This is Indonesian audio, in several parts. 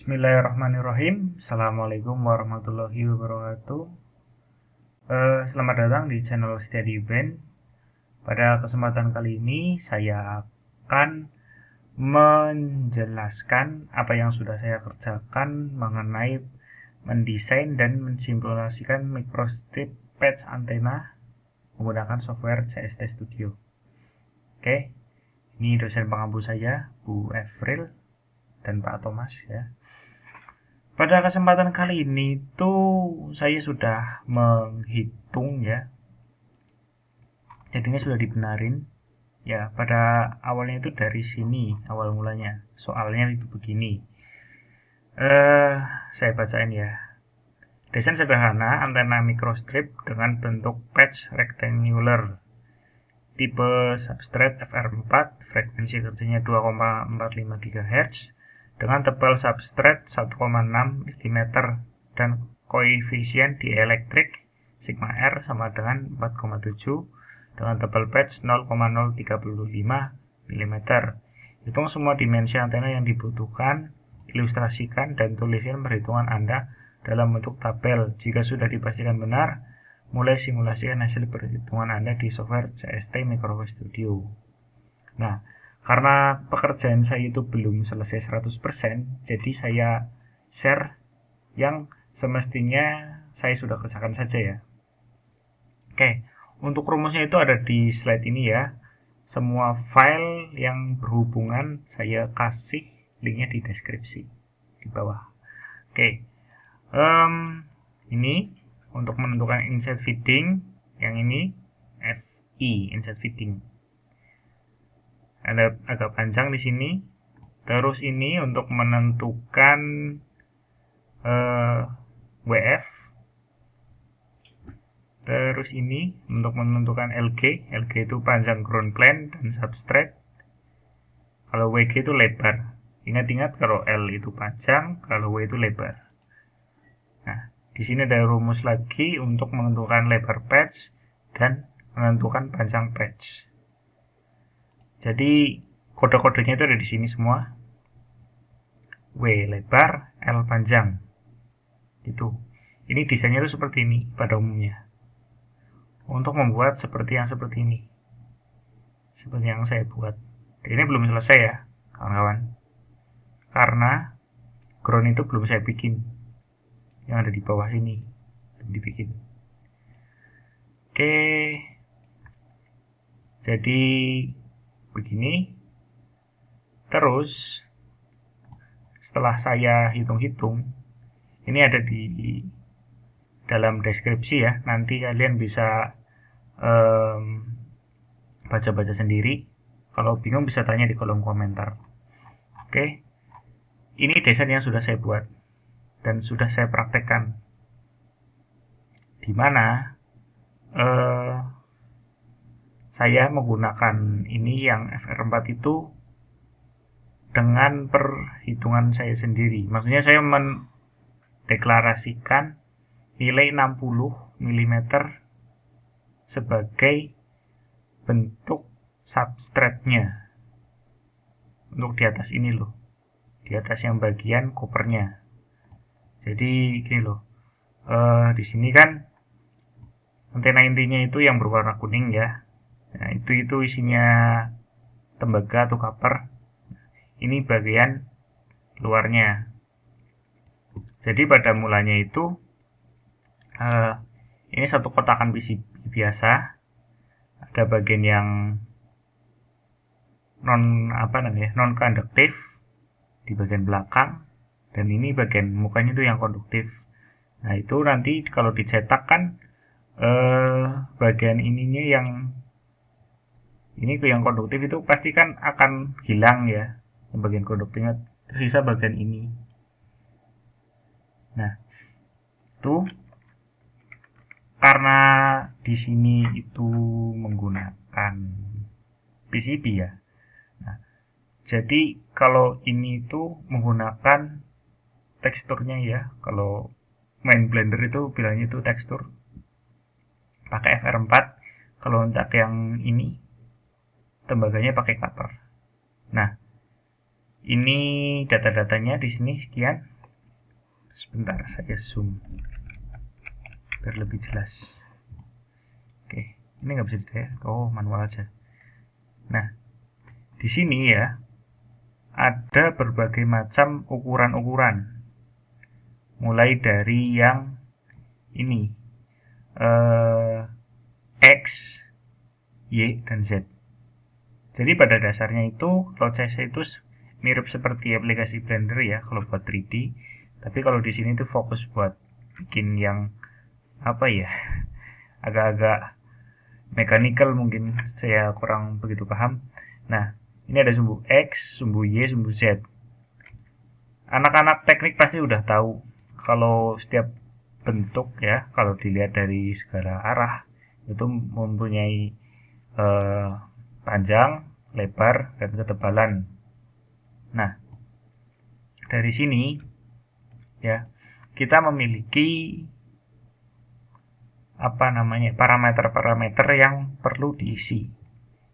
Bismillahirrahmanirrahim. Assalamualaikum warahmatullahi wabarakatuh. Selamat datang di channel Steady Band. Pada kesempatan kali ini saya akan menjelaskan apa yang sudah saya kerjakan mengenai mendesain dan mensimulasikan microstrip patch antena menggunakan software CST Studio. Oke, ini dosen pengampu saya, Bu Evril dan Pak Thomas ya. Pada kesempatan kali ini tuh saya sudah menghitung ya. Jadinya sudah dibenarin. Ya, pada awalnya itu dari sini awal mulanya. Soalnya itu begini. Saya bacain ya. Desain sederhana antena microstrip dengan bentuk patch rectangular. Tipe substrate FR4, frekuensi kerjanya 2,45 GHz dengan tebal substrate 1,6 mm dan koefisien dieelektrik sigma R sama dengan 4,7 dengan tebal patch 0,035 mm. Hitung semua dimensi antena yang dibutuhkan, ilustrasikan dan tuliskan perhitungan Anda dalam bentuk tabel. Jika sudah dipastikan benar, mulai simulasikan hasil perhitungan Anda di software CST Microsoft Studio. Nah, karena pekerjaan saya itu belum selesai 100%, jadi saya share yang semestinya saya sudah kerjakan saja ya. Oke, untuk rumusnya itu ada di slide ini ya. Semua file yang berhubungan saya kasih linknya di deskripsi di bawah. Oke, ini untuk menentukan inset feeding, yang ini FI inset feeding. Ada agak panjang di sini. Terus ini untuk menentukan WF. Terus ini untuk menentukan LG. LG itu panjang ground plane dan substrate. Kalau WG itu lebar. Ingat-ingat kalau L itu panjang, kalau W itu lebar. Nah, di sini ada rumus lagi untuk menentukan lebar patch dan menentukan panjang patch. Jadi kode-kodenya itu ada di sini semua. W lebar, L panjang. Itu. Ini desainnya itu seperti ini pada umumnya. Untuk membuat seperti ini. Seperti yang saya buat. Ini belum selesai ya, kawan-kawan. Karena ground itu belum saya bikin. Yang ada di bawah sini belum dibikin. Oke. Jadi begini. Terus setelah saya hitung-hitung, ini ada di dalam deskripsi ya. Nanti kalian bisa baca-baca sendiri. Kalau bingung bisa tanya di kolom komentar. Oke. Ini desain yang sudah saya buat dan sudah saya praktekkan. Di mana saya menggunakan ini yang FR4 itu dengan perhitungan saya sendiri. Maksudnya saya mendeklarasikan nilai 60 mm sebagai bentuk substrate-nya. Untuk di atas ini loh. Di atas yang bagian kopernya. Jadi gini loh. Di sini kan antena intinya itu yang berwarna kuning ya. Nah, itu isinya tembaga atau copper. Ini bagian luarnya. Jadi pada mulanya itu ini satu kotakan PCB biasa. Ada bagian yang non konduktif di bagian belakang, dan ini bagian mukanya itu yang konduktif. Nah, itu nanti kalau dicetak kan bagian ininya yang ini yang konduktif itu pasti kan akan hilang ya, yang bagian konduktifnya, tersisa bagian ini. Nah, itu karena di sini itu menggunakan PCB ya. Nah, jadi kalau ini itu menggunakan teksturnya ya. Kalau main Blender itu bilangnya itu tekstur. Pakai FR4. Kalau untuk yang ini tembaganya pakai cutter. Nah, Ini data-datanya di sini sekian. Sebentar, saya zoom biar lebih jelas. Oke, ini nggak bisa dilihat. Oh, manual aja. Nah, di sini ya ada berbagai macam ukuran-ukuran. Mulai dari yang ini X, Y, dan Z. Jadi pada dasarnya itu CC itu mirip seperti aplikasi Blender ya kalau buat 3D. Tapi kalau di sini tuh fokus buat bikin yang apa ya, agak-agak mechanical mungkin, saya kurang begitu paham. Nah, ini ada sumbu X, sumbu Y, sumbu Z. Anak-anak teknik pasti udah tahu kalau setiap bentuk ya, kalau dilihat dari segala arah itu mempunyai panjang, lebar, dan ketebalan. Nah, dari sini ya kita memiliki parameter-parameter yang perlu diisi.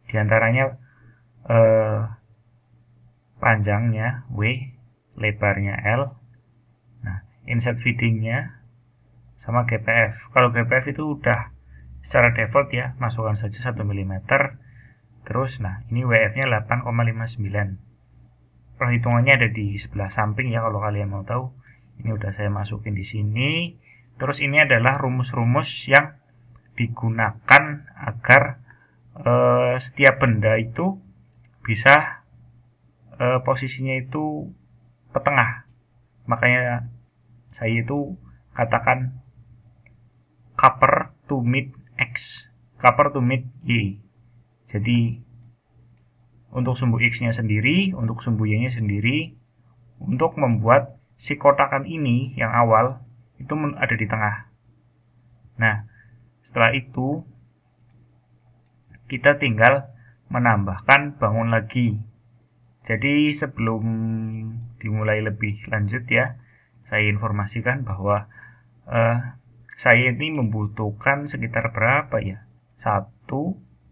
Di antaranya panjangnya W, lebarnya L, nah inset feedingnya, sama GPF. Kalau GPF itu udah secara default ya, masukkan saja 1 mm. Terus nah ini WF nya 8,59. Perhitungannya ada di sebelah samping ya kalau kalian mau tahu. Ini udah saya masukin di sini. Terus ini adalah rumus-rumus yang digunakan agar setiap benda itu bisa posisinya itu ke tengah. Makanya saya itu katakan cover to meet X, cover to meet Y. Jadi untuk sumbu X-nya sendiri, untuk sumbu Y-nya sendiri, untuk membuat si kotakan ini yang awal itu ada di tengah. Nah, setelah itu kita tinggal menambahkan bangun lagi. Jadi sebelum dimulai lebih lanjut ya, saya informasikan bahwa saya ini membutuhkan sekitar berapa ya? 1,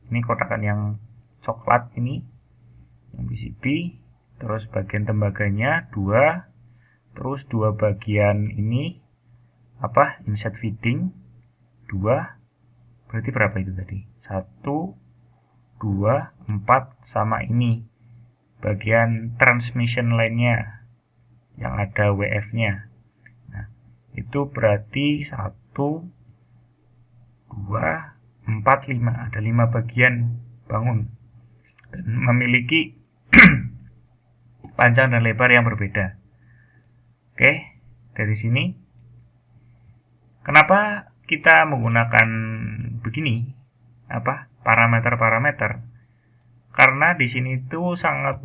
ini kotakan yang coklat ini, yang PCB, terus bagian tembaganya 2, terus 2 bagian ini inset feeding 2, berarti berapa itu tadi? 1, 2, 4, sama ini bagian transmission line-nya yang ada WF-nya. Nah, itu berarti 1, 2, 4, 5. Ada 5 bagian bangun dan memiliki panjang dan lebar yang berbeda. Oke, dari sini kenapa kita menggunakan begini parameter-parameter? Karena di sini itu sangat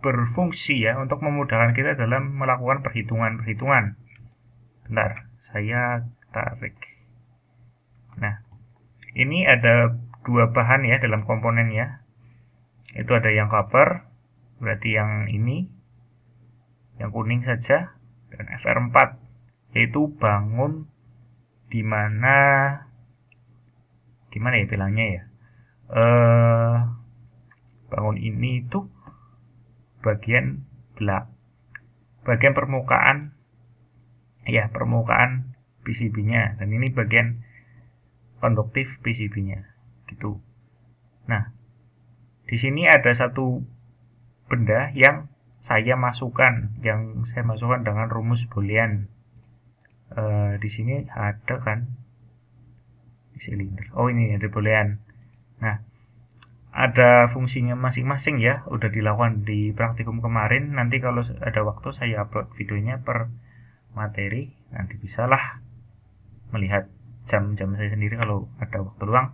berfungsi ya untuk memudahkan kita dalam melakukan perhitungan-perhitungan. Bentar, saya tarik. Nah, ini ada 2 bahan ya dalam komponen ya. Itu ada yang copper, berarti yang ini, yang kuning saja, dan FR4, yaitu bangun dimana gimana ya bilangnya ya, bangun ini itu bagian permukaan ya, permukaan PCB-nya, dan ini bagian konduktif PCB-nya gitu. Nah, di sini ada satu benda yang saya masukkan dengan rumus boolean. Di sini ada kan di silinder. Oh, ini ada boolean. Nah, ada fungsinya masing-masing ya, udah dilakukan di praktikum kemarin. Nanti kalau ada waktu saya upload videonya per materi, nanti bisalah melihat jam-jam saya sendiri kalau ada waktu luang.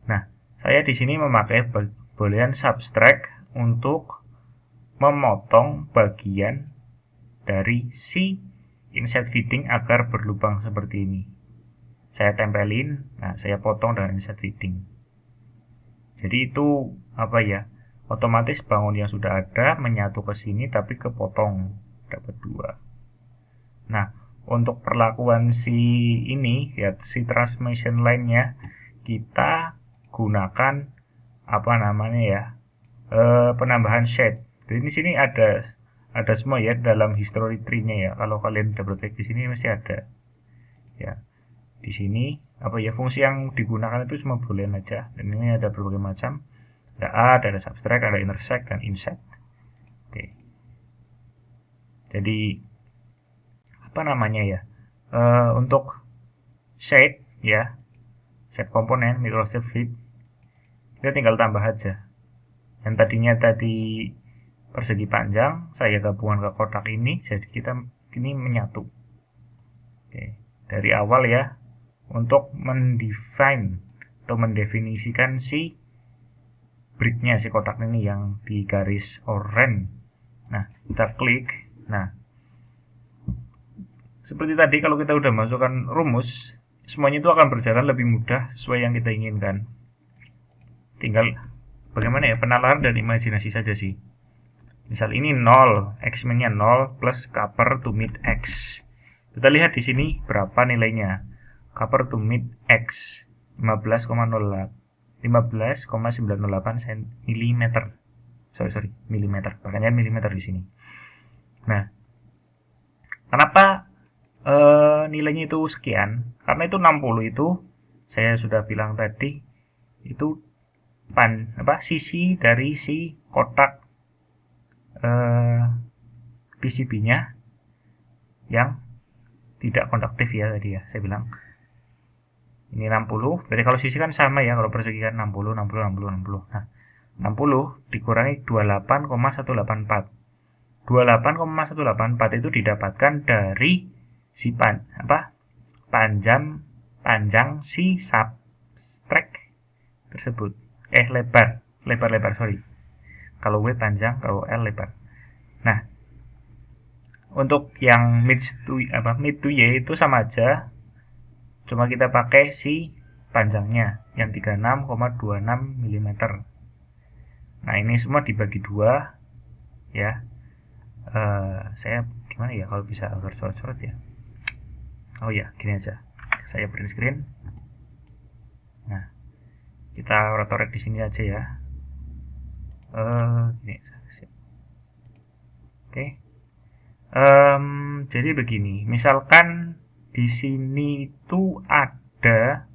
Nah, saya di sini memakai boolean subtract untuk memotong bagian dari si inset feeding agar berlubang seperti ini. Saya tempelin, nah saya potong dengan inset feeding. Jadi itu otomatis bangun yang sudah ada menyatu ke sini tapi kepotong, dapat 2. Nah, untuk perlakuan si si transmission line-nya, kita gunakan penambahan shade. Jadi di sini ada ada semua ya dalam history tree-nya ya. Kalau kalian double klik di sini masih ada. Ya. Di sini apa ya, fungsi yang digunakan itu semua boolean aja. Dan ini ada berbagai macam. Ada add, ada subtract, ada intersect dan insert. Oke. Jadi apa namanya ya? Untuk shade ya, shade komponen microstrip fit, kita tinggal tambah aja. Yang tadinya tadi persegi panjang, saya gabungan ke kotak ini, jadi kita ini menyatu. Oke, dari awal ya, untuk mendefine atau mendefinisikan si breadth-nya si kotak ini yang di garis oranye. Nah, kita klik. Nah, seperti tadi kalau kita udah masukkan rumus, semuanya itu akan berjalan lebih mudah sesuai yang kita inginkan. Tinggal bagaimana ya, penalaran dan imajinasi saja sih. Misal ini 0, X-min-nya 0 plus cover to mid X. Kita lihat di sini berapa nilainya. Cover to mid X 15,98 mm. Sorry, milimeter. Makanya milimeter di sini. Nah, kenapa nilainya itu sekian? Karena itu 60 itu saya sudah bilang tadi itu sisi dari si kotak PCB-nya yang tidak konduktif ya tadi ya, saya bilang ini 60. Berarti kalau sisi kan sama ya, kalau persegi kan 60 60 60 60. Nah, 60 dikurangi 28,184. 28,184 itu didapatkan dari si panjang si subtract tersebut. Lebar sorry. Kalau W panjang, kalau L lebar. Nah, untuk yang mid to Y itu sama aja, cuma kita pakai si panjangnya yang 36,26 mm. Nah, ini semua dibagi 2 ya. Saya gimana ya kalau bisa agar coret-coret ya. Oh ya, gini aja. Saya print screen. Nah, kita rotorek di sini aja ya. Gini. Oke. Jadi begini, misalkan di sini itu ada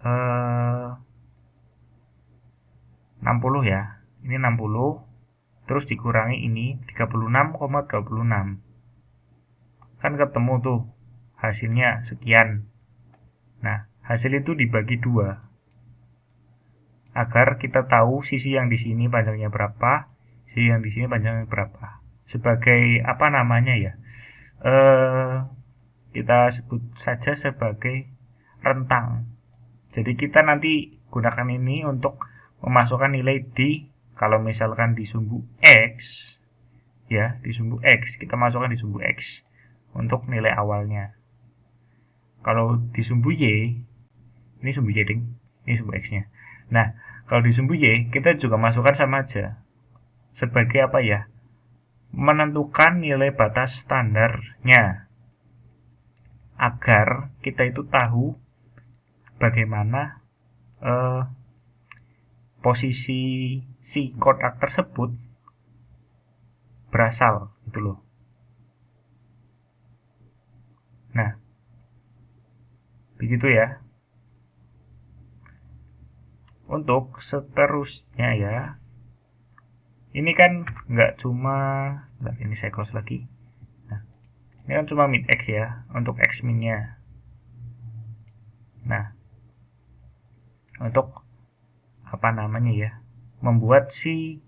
60 ya. Ini 60 terus dikurangi ini 36,26. Kan ketemu tuh hasilnya sekian. Nah, hasil itu dibagi 2 agar kita tahu sisi yang di sini panjangnya berapa, sisi yang di sini panjangnya berapa. Sebagai apa namanya ya? Kita sebut saja sebagai rentang. Jadi kita nanti gunakan ini untuk memasukkan nilai di, kalau misalkan di sumbu X ya, di sumbu X kita masukkan di sumbu X untuk nilai awalnya. Kalau di sumbu Y, ini sumbu Y ding, ini sumbu X-nya. Nah, kalau di sumbu Y kita juga masukkan sama aja. Sebagai apa ya? Menentukan nilai batas standarnya. Agar kita itu tahu bagaimana posisi si kotak tersebut berasal gitu loh. Nah, begitu ya. Untuk seterusnya ya, ini kan nggak cuma, ini saya close lagi. Nah, ini kan cuma mid X ya, untuk X min-nya. Nah, untuk apa namanya ya, membuat si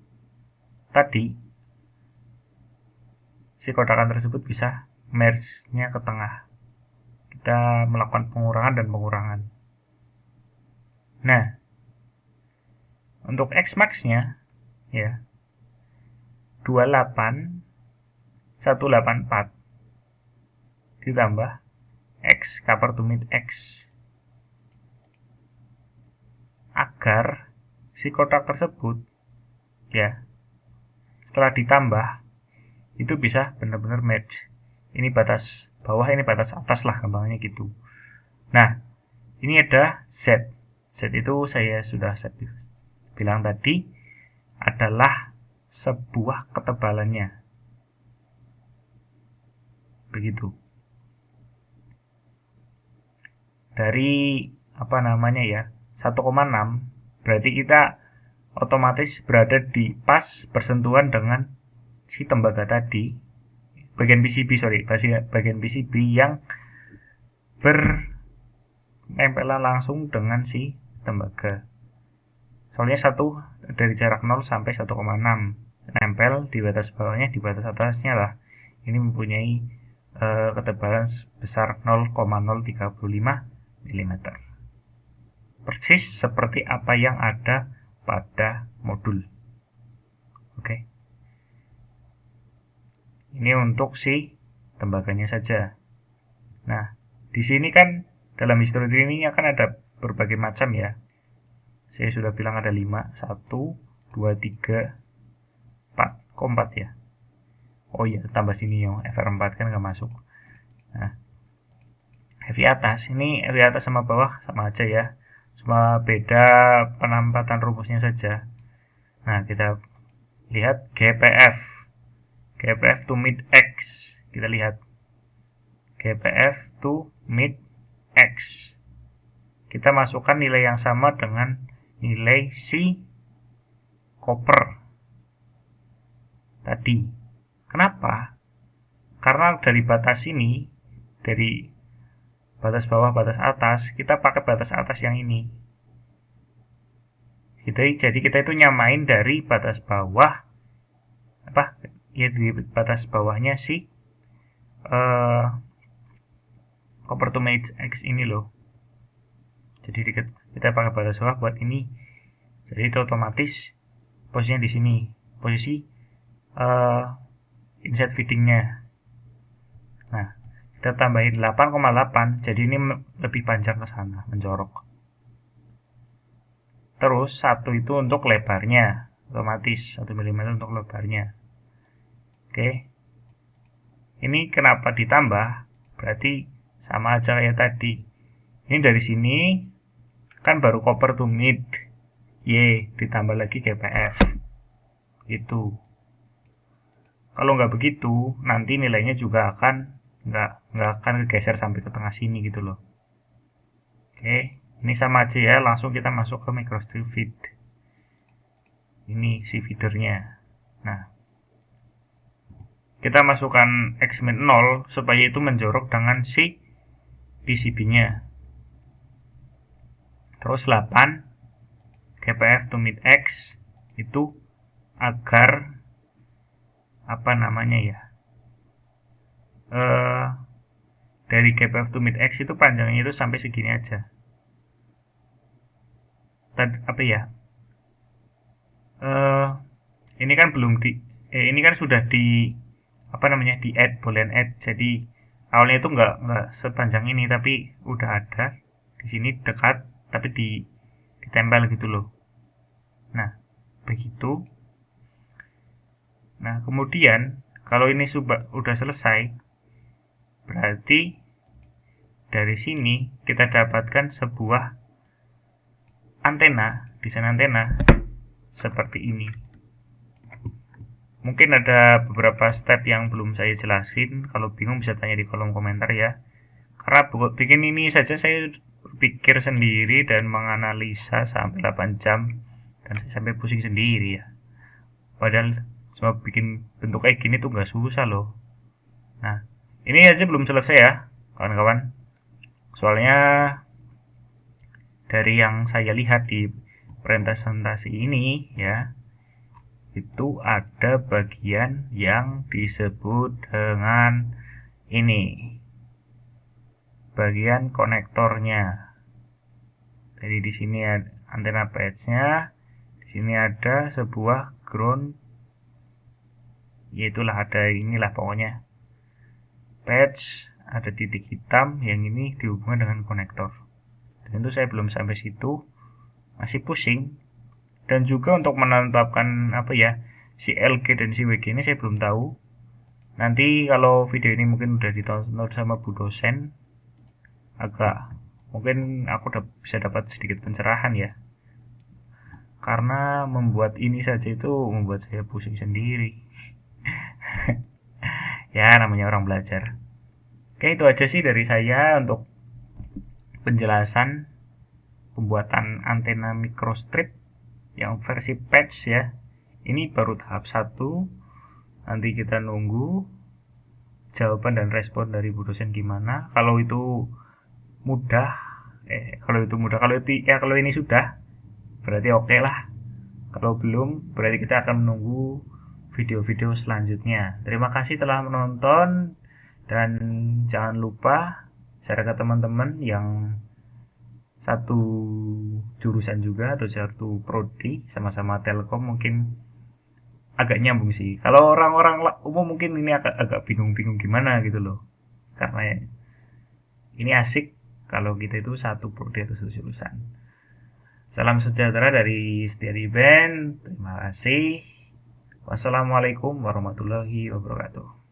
kotakan tersebut bisa merge-nya ke tengah, kita melakukan pengurangan dan pengurangan. Nah, untuk X max-nya ya 28184 ditambah X cover to mid X, agar si kotak tersebut ya setelah ditambah itu bisa benar-benar match. Ini batas bawah, ini batas atas lah, gampangnya gitu. Nah, ini ada Z. Z itu saya sudah bilang tadi adalah sebuah ketebalannya. begitu. Dari apa namanya ya, 1,6 berarti kita otomatis berada di pas bersentuhan dengan si tembaga tadi, bagian PCB yang bernempelan langsung dengan si tembaga. Soalnya satu dari jarak 0 sampai 1,6 nempel di batas bawahnya, di batas atasnya lah. Ini mempunyai ketebalan sebesar 0,035 mm. Persis seperti apa yang ada pada modul. Oke. Ini untuk si tembaganya saja. Nah, di sini kan dalam history ini akan ada berbagai macam ya. Saya sudah bilang ada 5, 1, 2, 3, 4. Kok 4 ya? Oh iya, tambah sini yo, FR4 kan nggak masuk. Nah, heavy atas, ini heavy atas sama bawah sama aja ya. Cuma beda penempatan rumusnya saja. Nah, kita lihat GPF to mid X. Kita lihat GPF to mid X. Kita masukkan nilai yang sama dengan nilai si copper tadi. Kenapa? Karena dari batas ini, dari batas bawah, batas atas, kita pakai batas atas yang ini. Jadi kita itu nyamain dari batas bawah, ya di batas bawahnya si copper to mid X ini loh. Jadi kita pakai batas bawah buat ini. Jadi itu otomatis posisinya di sini, posisi inside feedingnya. Nah, kita tambahin 8,8, jadi ini lebih panjang ke sana, menjorok. Terus 1 itu untuk lebarnya, otomatis 1 mm untuk lebarnya. Oke. Ini kenapa ditambah? Berarti sama aja kayak tadi. Ini dari sini kan baru copper to mid Y, ditambah lagi GPF. Itu. Kalau nggak begitu, nanti nilainya juga akan nggak akan kegeser sampai ke tengah sini gitu loh. Oke, ini sama aja ya, langsung kita masuk ke microstrip feed. Ini si feedernya. Nah, kita masukkan X-min 0 supaya itu menjorok dengan si PCB-nya. Terus 8 GPF to mid X itu agar apa namanya ya, dari GPF to mid X itu panjangnya itu sampai segini aja. Apa ya, ini kan belum ini kan sudah di apa namanya, di add, boolean add. Jadi awalnya itu nggak sepanjang ini, tapi udah ada di sini dekat, tapi ditempel gitu loh. Nah, begitu. Nah, kemudian kalau ini udah selesai, berarti dari sini kita dapatkan sebuah antena, desain antena seperti ini. Mungkin ada beberapa step yang belum saya jelasin. Kalau bingung bisa tanya di kolom komentar ya. Karena bikin ini saja saya pikir sendiri dan menganalisa sampai 8 jam. Dan saya sampai pusing sendiri ya. Padahal cuma bikin bentuk kayak gini tuh gak susah loh. Nah, ini aja belum selesai ya kawan-kawan. Soalnya dari yang saya lihat di presentasi ini ya, itu ada bagian yang disebut dengan ini, bagian konektornya. Jadi di sini ada antena patch-nya, di sini ada sebuah ground, yaitulah ada inilah pokoknya patch, ada titik hitam yang ini dihubungkan dengan konektor. Dan itu saya belum sampai situ, masih pusing. Dan juga untuk menetapkan apa ya, si LG dan si WG ini saya belum tahu. Nanti kalau video ini mungkin udah ditonton sama Bu dosen, mungkin aku bisa dapat sedikit pencerahan ya. Karena membuat ini saja itu membuat saya pusing sendiri. Ya namanya orang belajar. Oke, itu aja sih dari saya untuk penjelasan pembuatan antena microstrip yang versi patch ya. Ini baru tahap 1. Nanti kita nunggu jawaban dan respon dari Bu dosen gimana. Kalau itu mudah, kalau ini sudah, berarti oke lah. Kalau belum, berarti kita akan menunggu video-video selanjutnya. Terima kasih telah menonton, dan jangan lupa share ke teman-teman yang satu jurusan juga atau satu prodi sama-sama Telkom, mungkin agak nyambung sih. Kalau orang-orang umum mungkin ini agak bingung-bingung gimana gitu loh. Karena ini asik kalau kita itu satu prodi atau satu jurusan. Salam sejahtera dari Setiadi Band. Terima kasih. Wassalamualaikum warahmatullahi wabarakatuh.